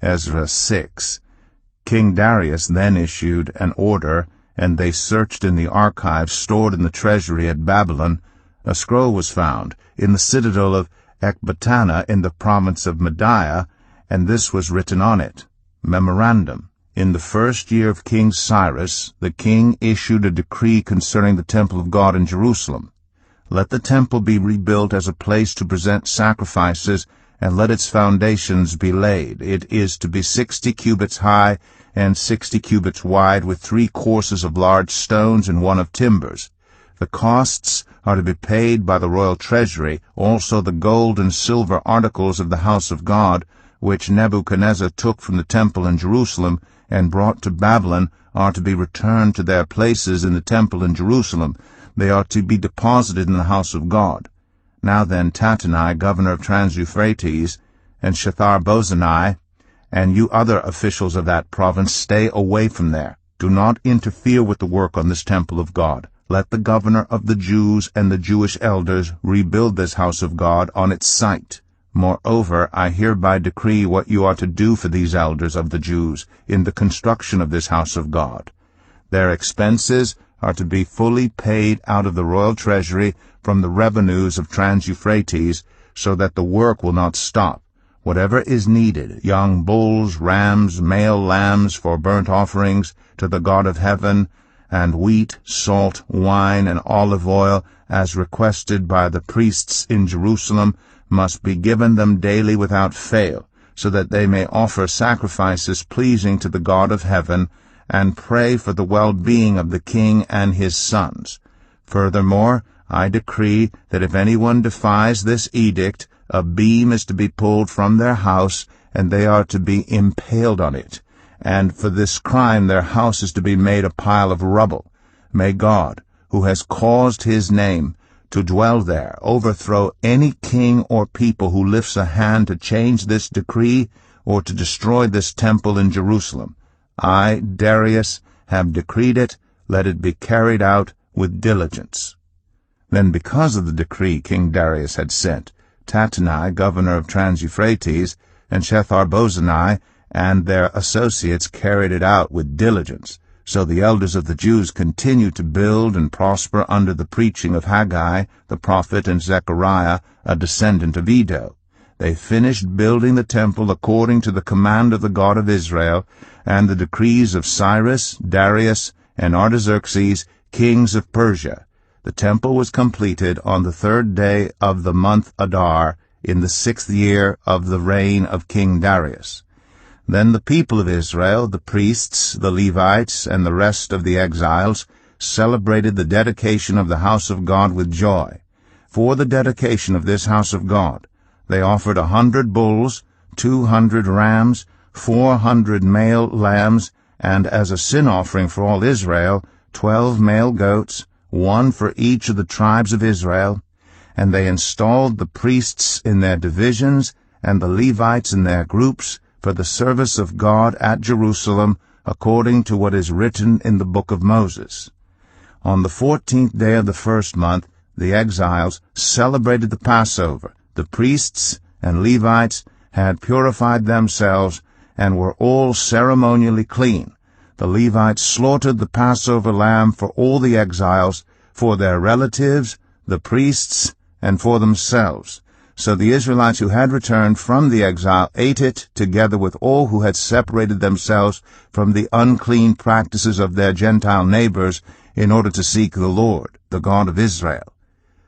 Ezra 6. King Darius then issued an order, and they searched in the archives stored in the treasury at Babylon. A scroll was found in the citadel of Ecbatana in the province of Media, and this was written on it. Memorandum. In the first year of King Cyrus, the king issued a decree concerning the temple of God in Jerusalem. Let the temple be rebuilt as a place to present sacrifices, and let its foundations be laid. It is to be 60 cubits high and 60 cubits wide, with 3 courses of large stones and 1 of timbers. The costs are to be paid by the royal treasury. Also the gold and silver articles of the house of God, which Nebuchadnezzar took from the temple in Jerusalem and brought to Babylon, are to be returned to their places in the temple in Jerusalem. They are to be deposited in the house of God. Now then, Tattenai, governor of Trans-Euphrates, and Shethar-Bozenai, and you other officials of that province, stay away from there. Do not interfere with the work on this temple of God. Let the governor of the Jews and the Jewish elders rebuild this house of God on its site. Moreover, I hereby decree what you are to do for these elders of the Jews in the construction of this house of God. Their expenses are to be fully paid out of the royal treasury from the revenues of Trans-Euphrates, so that the work will not stop. Whatever is needed, young bulls, rams, male lambs for burnt offerings to the God of heaven, and wheat, salt, wine, and olive oil, as requested by the priests in Jerusalem, must be given them daily without fail, so that they may offer sacrifices pleasing to the God of heaven, and pray for the well-being of the king and his sons. Furthermore, I decree that if anyone defies this edict, a beam is to be pulled from their house, and they are to be impaled on it. And for this crime their house is to be made a pile of rubble. May God, who has caused his name to dwell there, overthrow any king or people who lifts a hand to change this decree or to destroy this temple in Jerusalem. I, Darius, have decreed it. Let it be carried out with diligence. Then, because of the decree King Darius had sent, Tattenai, governor of Trans-Euphrates, and Shethar-Bozenai and their associates carried it out with diligence. So the elders of the Jews continued to build and prosper under the preaching of Haggai the prophet and Zechariah, a descendant of Iddo. They finished building the temple according to the command of the God of Israel and the decrees of Cyrus, Darius, and Artaxerxes, kings of Persia. The temple was completed on the 3rd day of the month Adar, in the 6th year of the reign of King Darius. Then the people of Israel, the priests, the Levites, and the rest of the exiles, celebrated the dedication of the house of God with joy. For the dedication of this house of God, they offered 100 bulls, 200 rams, 400 male lambs, and as a sin offering for all Israel, 12 male goats, 1 for each of the tribes of Israel. And they installed the priests in their divisions, and the Levites in their groups, for the service of God at Jerusalem, according to what is written in the book of Moses. On the 14th day of the 1st month, the exiles celebrated the Passover. The priests and Levites had purified themselves and were all ceremonially clean. The Levites slaughtered the Passover lamb for all the exiles, for their relatives, the priests, and for themselves. So the Israelites who had returned from the exile ate it, together with all who had separated themselves from the unclean practices of their Gentile neighbors, in order to seek the Lord, the God of Israel.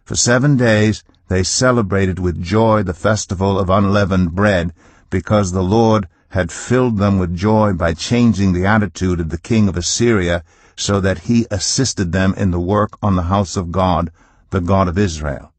For 7 days they celebrated with joy the festival of unleavened bread, because the Lord had filled them with joy by changing the attitude of the king of Assyria, so that he assisted them in the work on the house of God, the God of Israel.